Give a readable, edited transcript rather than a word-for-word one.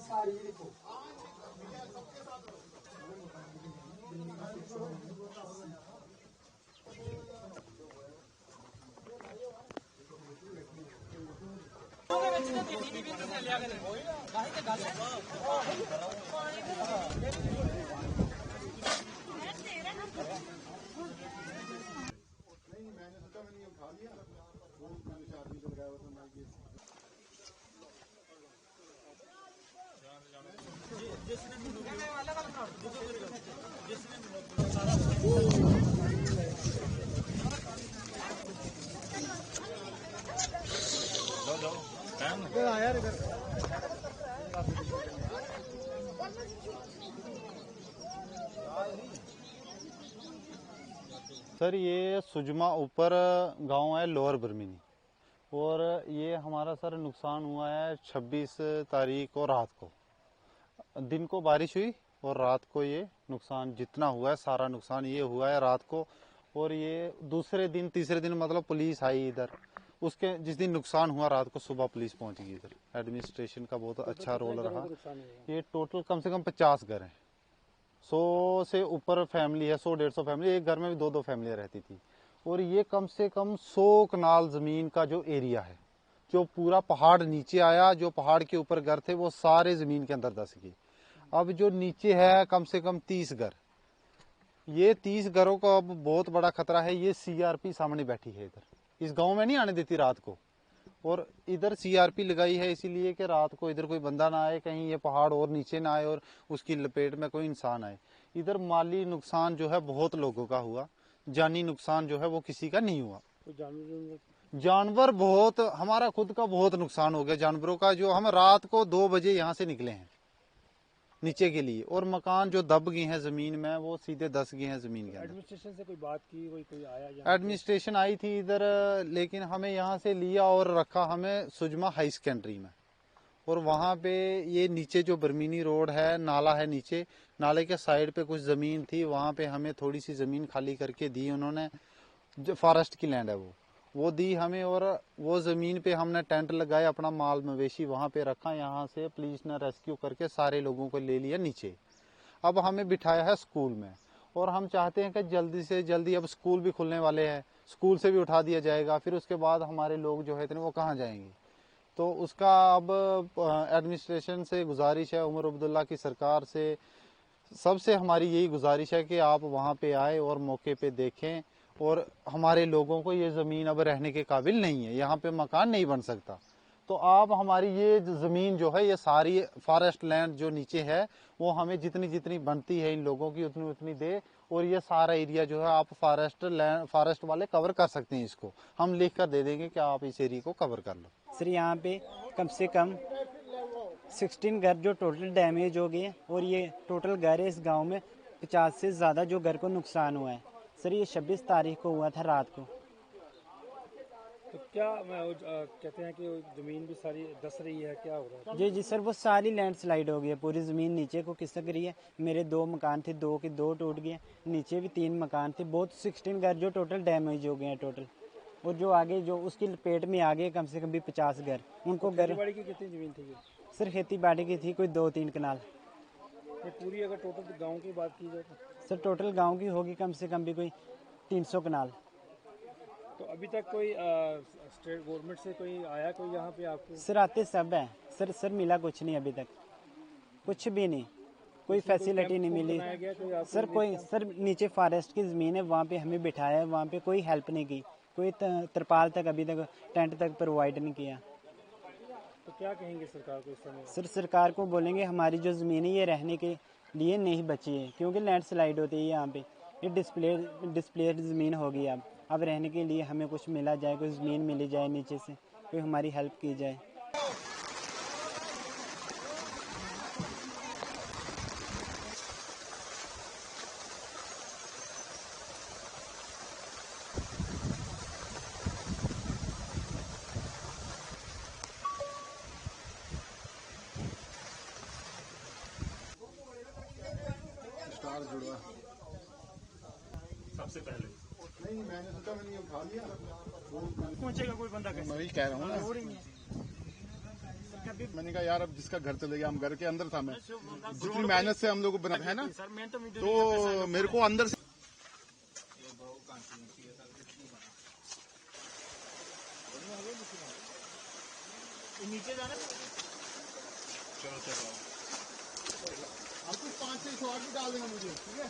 Sir ये सुजमा ऊपर गांव है लोअर बर्मिनी और ये हमारा सर नुकसान हुआ है 26 तारीख को रात को। दिन को बारिश हुई और रात को ये नुकसान जितना हुआ है सारा नुकसान ये हुआ है रात को। और ये दूसरे दिन तीसरे दिन मतलब पुलिस आई इधर, उसके जिस दिन नुकसान हुआ रात को सुबह पुलिस पहुंच गई इधर। एडमिनिस्ट्रेशन का बहुत अच्छा रोल रहा। ये टोटल कम से कम 50 घर हैं, 100 से ऊपर फैमिली है, 100-150 फैमिली। एक घर में भी 2-2 फैमिलियां रहती थी। और ये कम से कम 100 कनाल जमीन का जो एरिया है, जो पूरा पहाड़ नीचे आया, जो पहाड़ के ऊपर घर थे वो सारे जमीन के अंदर धस गए। अब जो नीचे है कम से कम 30 घर, ये 30 घरों को अब बहुत बड़ा खतरा है। ये सीआरपी सामने बैठी है इधर, इस गांव में नहीं आने देती रात को। और इधर सीआरपी लगाई है इसीलिए कि रात को इधर कोई बंदा ना आए, कहीं ये पहाड़ और नीचे ना आए और उसकी लपेट में कोई इंसान आए। इधर माली नुकसान जो है बहुत लोगों का हुआ, जानी नुकसान जो है वो किसी का नहीं हुआ। जानवर बहुत, हमारा खुद का बहुत नुकसान हो गया जानवरों का। जो हम रात को 2 बजे यहाँ से निकले हैं नीचे के लिए, और मकान जो दब गए हैं जमीन में वो सीधे धस गए हैं जमीन के अंदर। एडमिनिस्ट्रेशन से कोई बात की, कोई आया? एडमिनिस्ट्रेशन आई थी इधर, लेकिन हमें यहाँ से लिया और रखा हमें सुजमा हाई सेकेंडरी में। और वहाँ पे ये नीचे जो बर्मिनी रोड है, नाला है नीचे, नाले के साइड पे कुछ जमीन थी, वहाँ पे हमें थोड़ी सी जमीन खाली करके दी उन्होंने। जो फॉरेस्ट की लैंड है वो दी हमें। और वो जमीन पे हमने टेंट लगाए, अपना माल मवेशी वहाँ पे रखा। यहाँ से पुलिस ने रेस्क्यू करके सारे लोगों को ले लिया नीचे। अब हमें बिठाया है स्कूल में, और हम चाहते हैं कि जल्दी से जल्दी, अब स्कूल भी खुलने वाले हैं, स्कूल से भी उठा दिया जाएगा। फिर उसके बाद हमारे लोग जो है वो कहाँ जाएंगे। तो उसका अब एडमिनिस्ट्रेशन से गुजारिश है, उमर अब्दुल्ला की सरकार से, सबसे हमारी यही गुजारिश है कि आप वहाँ पे आए और मौके पे देखें। और हमारे लोगों को ये ज़मीन अब रहने के काबिल नहीं है, यहाँ पे मकान नहीं बन सकता। तो आप हमारी ये ज़मीन जो है, ये सारी फॉरेस्ट लैंड जो नीचे है, वो हमें जितनी जितनी बनती है इन लोगों की उतनी उतनी दे। और ये सारा एरिया जो है आप फॉरेस्ट वाले कवर कर सकते हैं, इसको हम लिख कर दे देंगे कि आप इस एरिया को कवर कर लो। सर यहाँ पे कम से कम 16 घर जो टोटल डैमेज हो गए, और ये टोटल घर है इस गांव में 50 से ज़्यादा जो घर को नुकसान हुआ है। सर ये 26 तारीख को हुआ था रात को। तो क्या कहते हैं कि जमीन भी सारी धस रही है, क्या हो रहा है? जी सर, वो सारी लैंडस्लाइड हो गई है, पूरी ज़मीन नीचे को खिसक रही है। मेरे 2 मकान थे, 2 के 2 टूट गए, नीचे भी 3 मकान थे। बहुत 16 घर जो टोटल डैमेज हो गए हैं टोटल। और जो आगे जो उसकी लपेट में आगे कम से कम भी 50 घर, उनको घर। खेती बाड़ी की कितनी जमीन थी? सर खेती बाड़ी की थी कोई 2-3 कनाल। पूरी अगर टोटल गांव की बात की जाए तो सर टोटल गांव की होगी कम से कम भी कोई 300 कनाल। तो अभी तक कोई स्टेट गवर्नमेंट से कोई आया कोई यहाँ पे आपको? सर आते सब है सर मिला कुछ नहीं अभी तक, कुछ भी नहीं, कोई फैसिलिटी नहीं मिली सर नीचे फॉरेस्ट की ज़मीन है, वहाँ पे हमें बिठाया है, वहाँ पे कोई हेल्प नहीं की, कोई तरपाल तक अभी तक टेंट तक प्रोवाइड नहीं किया। तो क्या कहेंगे सरकार को इस समय? सर सरकार को बोलेंगे हमारी जो ज़मीन है ये रहने के लिए नहीं बची है, क्योंकि लैंडस्लाइड होती है यहाँ पे। ये डिस्प्ले ज़मीन होगी। अब रहने के लिए हमें कुछ मिला जाए, कोई ज़मीन मिली जाए नीचे से, कोई हमारी हेल्प की जाए। जुड़वा सबसे पहले नहीं, मैंने सोचा मैंने उठा लिया, पहुंचेगा कोई बंदा कैसे? मैं भी कह रहा हूँ ना। कभी मैंने कहा यार अब जिसका घर चले गया, हम घर के अंदर था मैं, जितनी मेहनत से हम लोग को बना है ना, तो मेरे को अंदर से नीचे जाना। चलो आपको 5-6 और भी डाल देना मुझे, ठीक है।